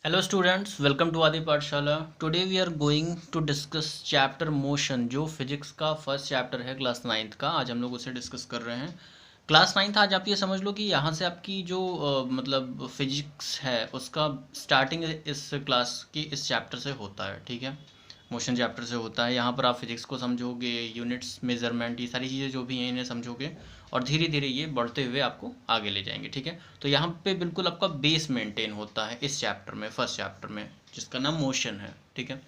Hello students, welcome to Aadi Pathshala. Today we are going to discuss chapter motion, जो physics का first chapter है class ninth का। आज हम लोग उसे डिस्कस कर रहे हैं। क्लास नाइन्थ आज आप ये समझ लो कि यहाँ से आपकी जो मतलब फिजिक्स है उसका स्टार्टिंग इस क्लास की इस चैप्टर से होता है। ठीक है, मोशन चैप्टर से होता है। यहाँ पर आप फिजिक्स को समझोगे, यूनिट्स, मेजरमेंट, ये सारी चीज़ें जो भी हैं इन्हें समझोगे और धीरे धीरे ये बढ़ते हुए आपको आगे ले जाएंगे। ठीक है, तो यहाँ पे बिल्कुल आपका बेस मेंटेन होता है इस चैप्टर में, फर्स्ट चैप्टर में, जिसका नाम मोशन है। ठीक है,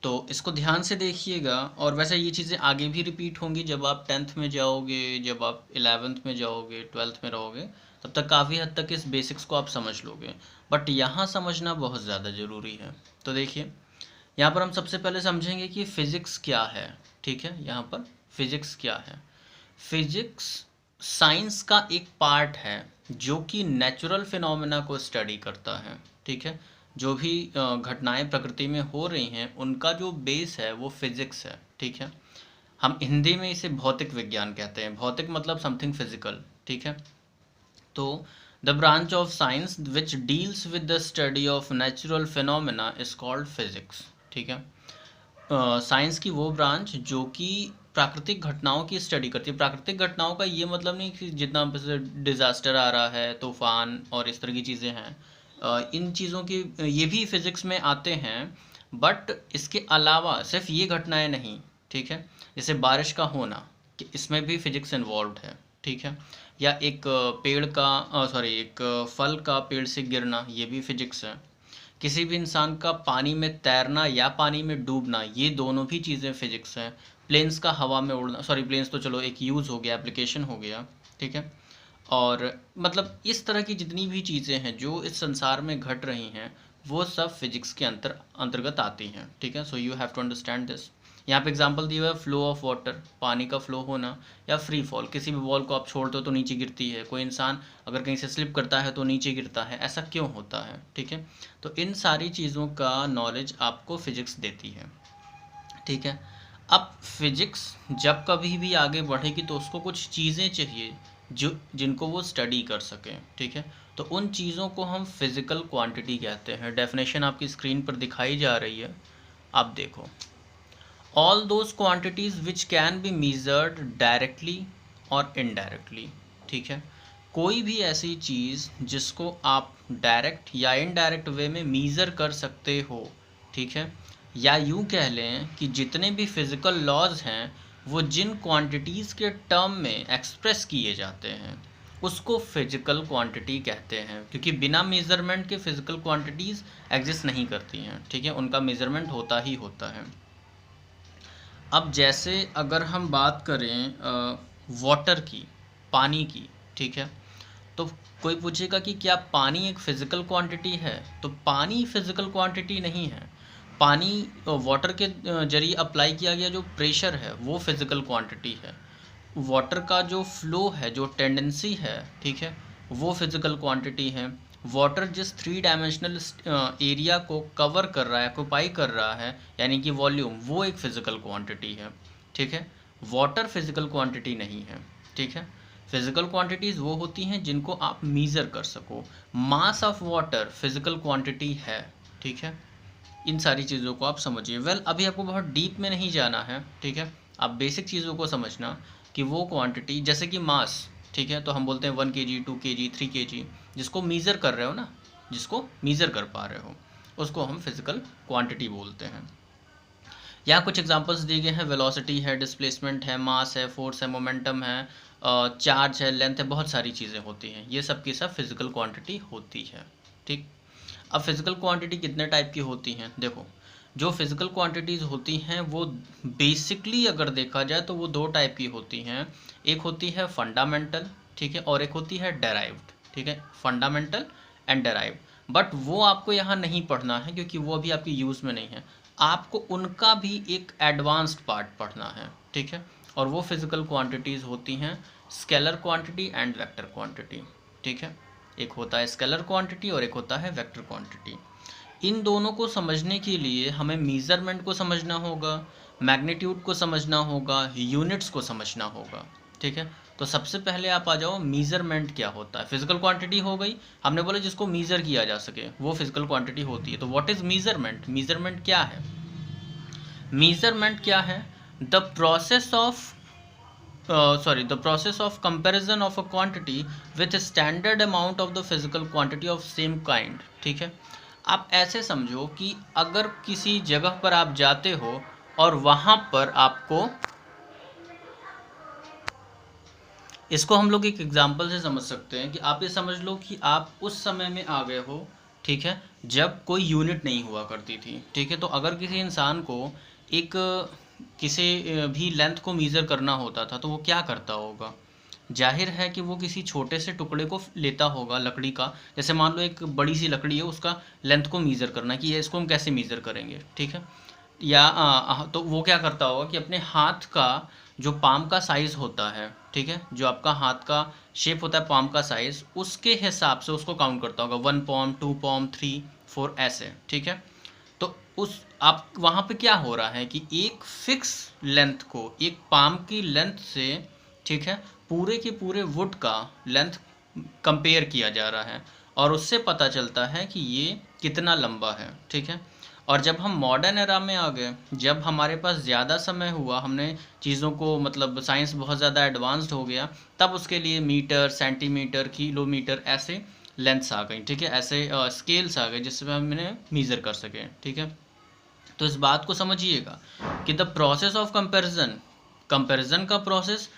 तो इसको ध्यान से देखिएगा। और वैसे ये चीज़ें आगे भी रिपीट होंगी जब आप 10th में जाओगे, जब आप 11th में जाओगे, 12th में रहोगे, तब तक काफ़ी हद तक इस बेसिक्स को आप समझ लोगे। बट यहाँ समझना बहुत ज़्यादा ज़रूरी है। तो देखिए, यहाँ पर हम सबसे पहले समझेंगे कि फिज़िक्स क्या है। ठीक है, यहाँ पर फिज़िक्स क्या है। फिज़िक्स साइंस का एक पार्ट है जो कि नेचुरल फिनोमेना को स्टडी करता है। ठीक है, जो भी घटनाएं प्रकृति में हो रही हैं उनका जो बेस है वो फिज़िक्स है। ठीक है, हम हिंदी में इसे भौतिक विज्ञान कहते हैं। भौतिक मतलब समथिंग फिजिकल। ठीक है, तो the branch of science which deals with the study of natural phenomena is called physics. ठीक है, साइंस की वो ब्रांच जो कि प्राकृतिक घटनाओं की स्टडी करती है। प्राकृतिक घटनाओं का ये मतलब नहीं कि जितना डिज़ास्टर आ रहा है, तूफान और इस तरह की चीज़ें हैं, इन चीज़ों की ये भी फिज़िक्स में आते हैं। बट इसके अलावा सिर्फ ये घटनाएं नहीं। ठीक है, जैसे बारिश का होना, कि इसमें भी फिज़िक्स इन्वॉल्व है। ठीक है, या एक पेड़ का एक फल का पेड़ से गिरना, ये भी फिज़िक्स है। किसी भी इंसान का पानी में तैरना या पानी में डूबना, ये दोनों भी चीज़ें फिजिक्स हैं। प्लेन्स का हवा में उड़ना, प्लेन्स तो चलो एक यूज़ हो गया, एप्लीकेशन हो गया। ठीक है, और मतलब इस तरह की जितनी भी चीज़ें हैं जो इस संसार में घट रही हैं वो सब फिजिक्स के अंतर्गत आती हैं। ठीक है, so you have to understand this. यहाँ पे एग्जांपल दिया हुआ है, फ्लो ऑफ वाटर, पानी का फ्लो होना, या फ्री फॉल, किसी भी बॉल को आप छोड़ते हो तो नीचे गिरती है। कोई इंसान अगर कहीं से स्लिप करता है तो नीचे गिरता है, ऐसा क्यों होता है। ठीक है, तो इन सारी चीज़ों का नॉलेज आपको फिजिक्स देती है। ठीक है, अब फिजिक्स जब कभी भी आगे बढ़ेगी तो उसको कुछ चीज़ें चाहिए जो जिनको वो स्टडी कर सकें। ठीक है, तो उन चीज़ों को हम फिज़िकल क्वांटिटी कहते हैं। डेफिनेशन आपकी स्क्रीन पर दिखाई जा रही है, आप देखो। All those quantities which can be measured directly और इनडायरेक्टली। ठीक है, कोई भी ऐसी चीज़ जिसको आप डायरेक्ट या इनडायरेक्ट वे में मीज़र कर सकते हो। ठीक है, या यूँ कह लें कि जितने भी फिज़िकल लॉज हैं वो जिन क्वांटिटीज़ के टर्म में एक्सप्रेस किए जाते हैं उसको फिजिकल क्वांटिटी कहते हैं, क्योंकि बिना मेज़रमेंट के फिज़िकल क्वांटिटीज़ एग्जिस्ट नहीं करती हैं। ठीक है, उनका मेज़रमेंट होता ही होता है। अब जैसे अगर हम बात करें वाटर की, पानी की। ठीक है, तो कोई पूछेगा कि क्या पानी एक फ़िज़िकल क्वांटिटी है, तो पानी फ़िज़िकल क्वांटिटी नहीं है। पानी वाटर के जरिए अप्लाई किया गया जो प्रेशर है वो फ़िज़िकल क्वांटिटी है। वाटर का जो फ्लो है, जो टेंडेंसी है, ठीक है, वो फिज़िकल क्वांटिटी है। वाटर जिस थ्री डायमेंशनल एरिया को कवर कर रहा है, ऑक्यूपाई कर रहा है, यानी कि वॉल्यूम, वो एक फ़िज़िकल क्वांटिटी है। ठीक है, वाटर फिज़िकल क्वांटिटी नहीं है। ठीक है, फिज़िकल क्वांटिटीज़ वो होती हैं जिनको आप मीज़र कर सको। Mass of water physical quantity है। ठीक है, इन सारी चीज़ों को आप समझिए। अभी आपको बहुत डीप में नहीं जाना है। ठीक है, आप बेसिक चीज़ों को समझना कि वो क्वांटिटी, जैसे कि मास, ठीक है, तो हम बोलते हैं 1 kg, 2 kg, 3 kg, जिसको मीज़र कर रहे हो ना, जिसको मीज़र कर पा रहे हो, उसको हम फिज़िकल क्वांटिटी बोलते हैं। यहाँ कुछ एग्जांपल्स दिए गए हैं। वेलोसिटी है, डिस्प्लेसमेंट है, मास है, फोर्स है, मोमेंटम है, चार्ज है, लेंथ है, बहुत सारी चीज़ें होती हैं। ये सब की सब फिज़िकल क्वांटिटी होती है। ठीक, अब फिज़िकल क्वांटिटी कितने टाइप की होती हैं, देखो। जो फिज़िकल क्वांटिटीज़ होती हैं वो बेसिकली अगर देखा जाए तो वो दो टाइप की होती हैं। एक होती है फंडामेंटल, ठीक है, और एक होती है डेराइव्ड। ठीक है, फंडामेंटल एंड डेराइव्ड। बट वो आपको यहाँ नहीं पढ़ना है क्योंकि वो अभी आपकी यूज़ में नहीं है। आपको उनका भी एक एडवांस्ड पार्ट पढ़ना है। ठीक है, और वो फिज़िकल क्वांटिटीज़ होती हैं scalar quantity and vector quantity. ठीक है, एक होता है स्केलर क्वांटिटी और एक होता है वेक्टर क्वांटिटी। इन दोनों को समझने के लिए हमें मीज़रमेंट को समझना होगा, मैग्नीट्यूड को समझना होगा, यूनिट्स को समझना होगा। ठीक है, तो तो सबसे पहले आप आ जाओ मीज़रमेंट क्या होता है। फिजिकल क्वांटिटी हो गई, हमने बोला जिसको मीज़र किया जा सके वो फिजिकल क्वांटिटी होती है। तो व्हाट इज़ मीज़रमेंट? मीज़रमेंट क्या है? मीज़रमेंट क्या है? The process of the process of comparison of a quantity with a standard amount of the physical quantity of same kind। ठीक है, आप ऐसे समझो कि अगर किसी जगह पर आप जाते हो और वहाँ पर आपको, इसको हम लोग एक एग्जांपल से समझ सकते हैं कि आप ये समझ लो कि आप उस समय में आ गए हो, ठीक है, जब कोई यूनिट नहीं हुआ करती थी। ठीक है, तो अगर किसी इंसान को एक किसी भी लेंथ को मीज़र करना होता था तो वो क्या करता होगा? जाहिर है कि वो किसी छोटे से टुकड़े को लेता होगा लकड़ी का। जैसे मान लो एक बड़ी सी लकड़ी है, उसका लेंथ को मीज़र करना है कि ये इसको हम कैसे मीज़र करेंगे। ठीक है, या तो वो क्या करता होगा कि अपने हाथ का जो पाम का साइज़ होता है, ठीक है, जो आपका हाथ का शेप होता है पाम का साइज़, उसके हिसाब से उसको काउंट करता होगा 1 पॉम 2 पॉम 3 4 ऐसे। ठीक है, तो उस आप वहाँ पे क्या हो रहा है कि एक फिक्स लेंथ को एक पाम की लेंथ से, ठीक है, पूरे के पूरे वुड का लेंथ कंपेयर किया जा रहा है और उससे पता चलता है कि ये कितना लंबा है। ठीक है, और जब हम मॉडर्न एरा में आ गए, जब हमारे पास ज़्यादा समय हुआ, हमने चीज़ों को मतलब साइंस बहुत ज़्यादा एडवांस्ड हो गया, तब उसके लिए मीटर, सेंटीमीटर, किलोमीटर ऐसे लेंथ्स आ गई। ठीक है, ऐसे स्केल्स आ गए जिससे हम इन्हें मीज़र कर सकें। ठीक है, तो इस बात को समझिएगा कि the process of comparison, comparison का प्रोसेस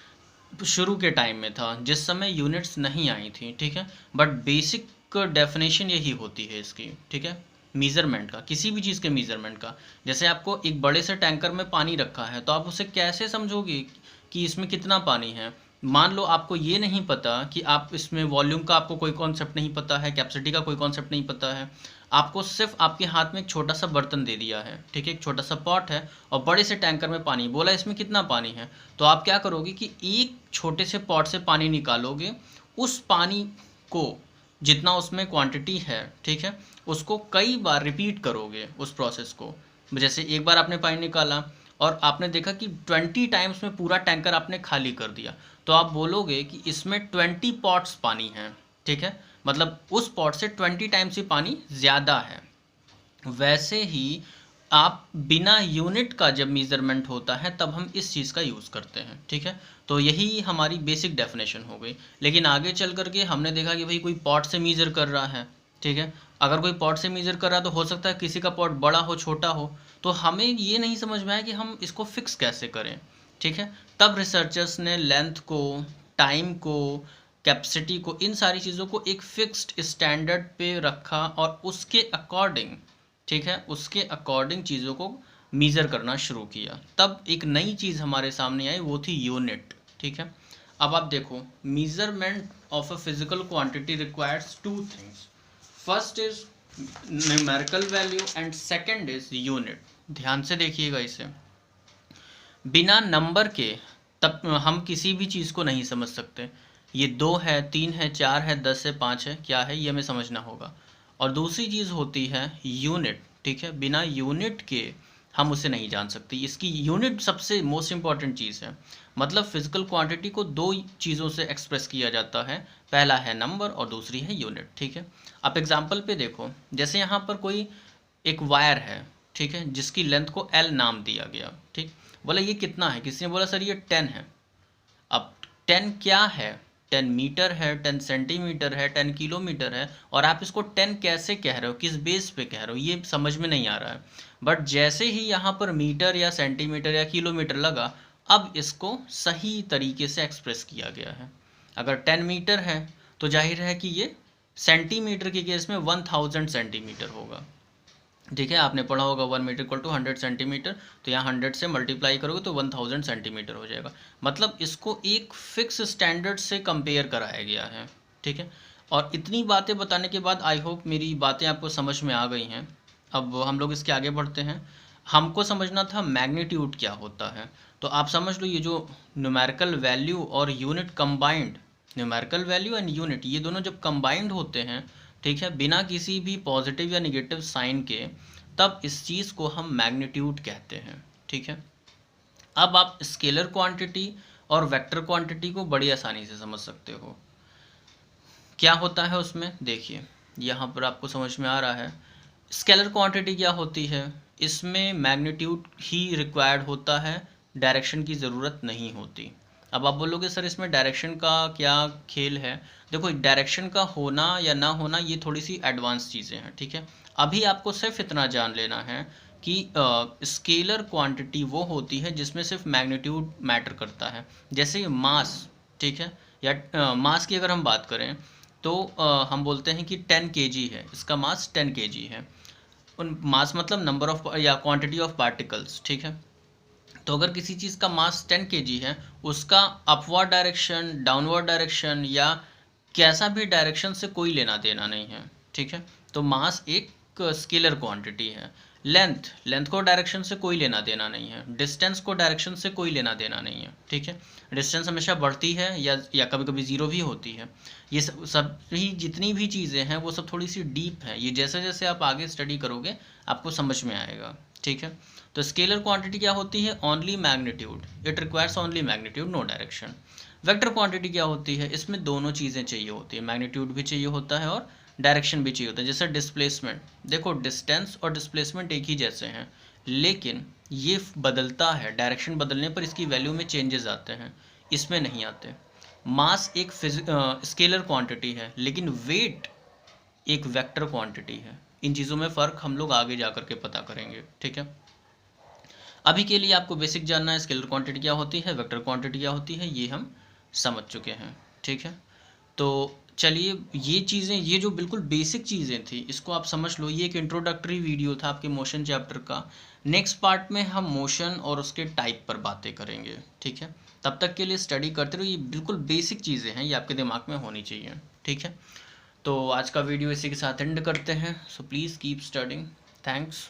शुरू के टाइम में था जिस समय यूनिट्स नहीं आई थी। ठीक है, बट बेसिक डेफिनेशन यही होती है इसकी। ठीक है, मीज़रमेंट का, किसी भी चीज़ के मीज़रमेंट का। जैसे आपको एक बड़े से टैंकर में पानी रखा है तो आप उसे कैसे समझोगे कि इसमें कितना पानी है? मान लो आपको ये नहीं पता कि आप इसमें वॉल्यूम का आपको कोई कॉन्सेप्ट नहीं पता है, कैपेसिटी का कोई कॉन्सेप्ट नहीं पता है, आपको सिर्फ आपके हाथ में एक छोटा सा बर्तन दे दिया है, ठीक है, एक छोटा सा पॉट है और बड़े से टैंकर में पानी, बोला इसमें कितना पानी है, तो आप क्या करोगे कि एक छोटे से पॉट से पानी निकालोगे, उस पानी को जितना उसमें क्वांटिटी है, ठीक है, उसको कई बार रिपीट करोगे उस प्रोसेस को। जैसे एक बार आपने पानी निकाला और आपने देखा कि 20 टाइम्स में पूरा टैंकर आपने खाली कर दिया, तो आप बोलोगे कि इसमें 20 पॉट्स पानी है। ठीक है, मतलब उस पॉट से 20 टाइम्स ही पानी ज़्यादा है। वैसे ही आप बिना यूनिट का जब मीज़रमेंट होता है तब हम इस चीज़ का यूज़ करते हैं। ठीक है, तो यही हमारी बेसिक डेफिनेशन हो गई। लेकिन आगे चल करके हमने देखा कि भाई कोई पॉट से मीज़र कर रहा है, ठीक है, अगर कोई पॉट से मीज़र कर रहा है तो हो सकता है किसी का पॉट बड़ा हो छोटा हो, तो हमें ये नहीं समझ में आया कि हम इसको फिक्स कैसे करें। ठीक है, तब रिसर्चर्स ने लेंथ को, टाइम को, कैपेसिटी को, इन सारी चीज़ों को एक फिक्स्ड स्टैंडर्ड पे रखा और उसके अकॉर्डिंग, ठीक है, उसके अकॉर्डिंग चीज़ों को मीज़र करना शुरू किया। तब एक नई चीज़ हमारे सामने आई, वो थी यूनिट। ठीक है, अब आप देखो, measurement of a physical quantity requires two things, first is numerical value and second is unit. ध्यान से देखिएगा इसे, बिना नंबर के तब हम किसी भी चीज़ को नहीं समझ सकते। ये 2 है, 3 है, 4 है, 10 है, 5 है, क्या है ये हमें समझना होगा। और दूसरी चीज़ होती है यूनिट। ठीक है, बिना यूनिट के हम उसे नहीं जान सकते। इसकी यूनिट सबसे मोस्ट इम्पॉर्टेंट चीज़ है। मतलब फिजिकल क्वांटिटी को 2 चीज़ों से एक्सप्रेस किया जाता है, पहला है नंबर और दूसरी है यूनिट। ठीक है, आप एग्जाम्पल पे देखो, जैसे यहाँ पर कोई एक वायर है, ठीक है, जिसकी लेंथ को L नाम दिया गया। ठीक, बोला ये कितना है, किसी ने बोला सर ये 10 है। अब 10 क्या है? 10 मीटर है, 10 सेंटीमीटर है, 10 किलोमीटर है, और आप इसको 10 कैसे कह रहे हो, किस बेस पे कह रहे हो, ये समझ में नहीं आ रहा है। बट जैसे ही यहाँ पर मीटर या सेंटीमीटर या किलोमीटर लगा, अब इसको सही तरीके से एक्सप्रेस किया गया है। अगर 10 मीटर है तो जाहिर है कि ये सेंटीमीटर के केस में 1000 सेंटीमीटर होगा। ठीक है, आपने पढ़ा होगा 1 मीटर इक्वल टू 100 सेंटीमीटर, तो यहाँ 100 से मल्टीप्लाई करोगे तो 1000 सेंटीमीटर हो जाएगा। मतलब इसको एक फिक्स स्टैंडर्ड से कंपेयर कराया गया है। ठीक है, और इतनी बातें बताने के बाद आई होप मेरी बातें आपको समझ में आ गई हैं। अब हम लोग इसके आगे बढ़ते हैं। हमको समझना था मैग्नीट्यूड क्या होता है, तो आप समझ लो ये जो न्यूमेरिकल वैल्यू और unit combined, numerical value and unit ये दोनों जब कंबाइंड होते हैं, ठीक है, बिना किसी भी पॉजिटिव या निगेटिव साइन के, तब इस चीज़ को हम मैग्नीट्यूड कहते हैं। ठीक है, अब आप स्केलर क्वांटिटी और वेक्टर क्वांटिटी को बड़ी आसानी से समझ सकते हो। क्या होता है उसमें, देखिए यहाँ पर आपको समझ में आ रहा है। स्केलर क्वांटिटी क्या होती है, इसमें मैग्नीट्यूड ही रिक्वायर्ड होता है, डायरेक्शन की ज़रूरत नहीं होती। अब आप बोलोगे सर इसमें डायरेक्शन का क्या खेल है। देखो डायरेक्शन का होना या ना होना ये थोड़ी सी एडवांस चीज़ें हैं, ठीक है। अभी आपको सिर्फ इतना जान लेना है कि स्केलर क्वांटिटी वो होती है जिसमें सिर्फ मैग्नीट्यूड मैटर करता है। जैसे मास, ठीक है, या मास की अगर हम बात करें तो हम बोलते हैं कि 10 kg है, इसका मास 10 kg है। उन मास मतलब नंबर ऑफ या क्वांटिटी ऑफ पार्टिकल्स, ठीक है। तो अगर किसी चीज़ का मास 10 kg है, उसका अपवर्ड डायरेक्शन, डाउनवर्ड डायरेक्शन या कैसा भी डायरेक्शन से कोई लेना देना नहीं है, ठीक है। तो मास एक स्केलर क्वांटिटी है। लेंथ को डायरेक्शन से कोई लेना देना नहीं है, डिस्टेंस को डायरेक्शन से कोई लेना देना नहीं है, ठीक है। डिस्टेंस हमेशा बढ़ती है या कभी कभी ज़ीरो भी होती है। ये सब ही जितनी भी चीज़ें हैं वो सब थोड़ी सी डीप हैं, ये जैसे जैसे आप आगे स्टडी करोगे आपको समझ में आएगा, ठीक है। तो स्केलर क्वांटिटी क्या होती है, only magnitude, it requires only magnitude, no direction. Vector quantity क्या होती है, इसमें दोनों चीज़ें चाहिए होती है, मैग्नीट्यूड भी चाहिए होता है और डायरेक्शन भी चाहिए होता है। जैसे डिस्प्लेसमेंट, देखो डिस्टेंस और डिस्प्लेसमेंट एक ही जैसे हैं, लेकिन ये बदलता है, डायरेक्शन बदलने पर इसकी वैल्यू में चेंजेस आते हैं, इसमें नहीं आते। मास एक स्केलर क्वांटिटी है, लेकिन वेट एक वेक्टर क्वांटिटी है। इन चीज़ों में फ़र्क हम लोग आगे जा करके पता करेंगे, ठीक है। अभी के लिए आपको बेसिक जानना है, स्केलर क्वांटिटी क्या होती है, वेक्टर क्वांटिटी क्या होती है, ये हम समझ चुके हैं, ठीक है। तो चलिए ये चीज़ें, ये जो बिल्कुल बेसिक चीज़ें थी इसको आप समझ लो। ये एक इंट्रोडक्टरी वीडियो था आपके मोशन चैप्टर का। नेक्स्ट पार्ट में हम मोशन और उसके टाइप पर बातें करेंगे, ठीक है। तब तक के लिए स्टडी करते रहो, ये बिल्कुल बेसिक चीज़ें हैं, ये आपके दिमाग में होनी चाहिए, ठीक है। तो आज का वीडियो इसी के साथ एंड करते हैं। So please keep studying. Thanks.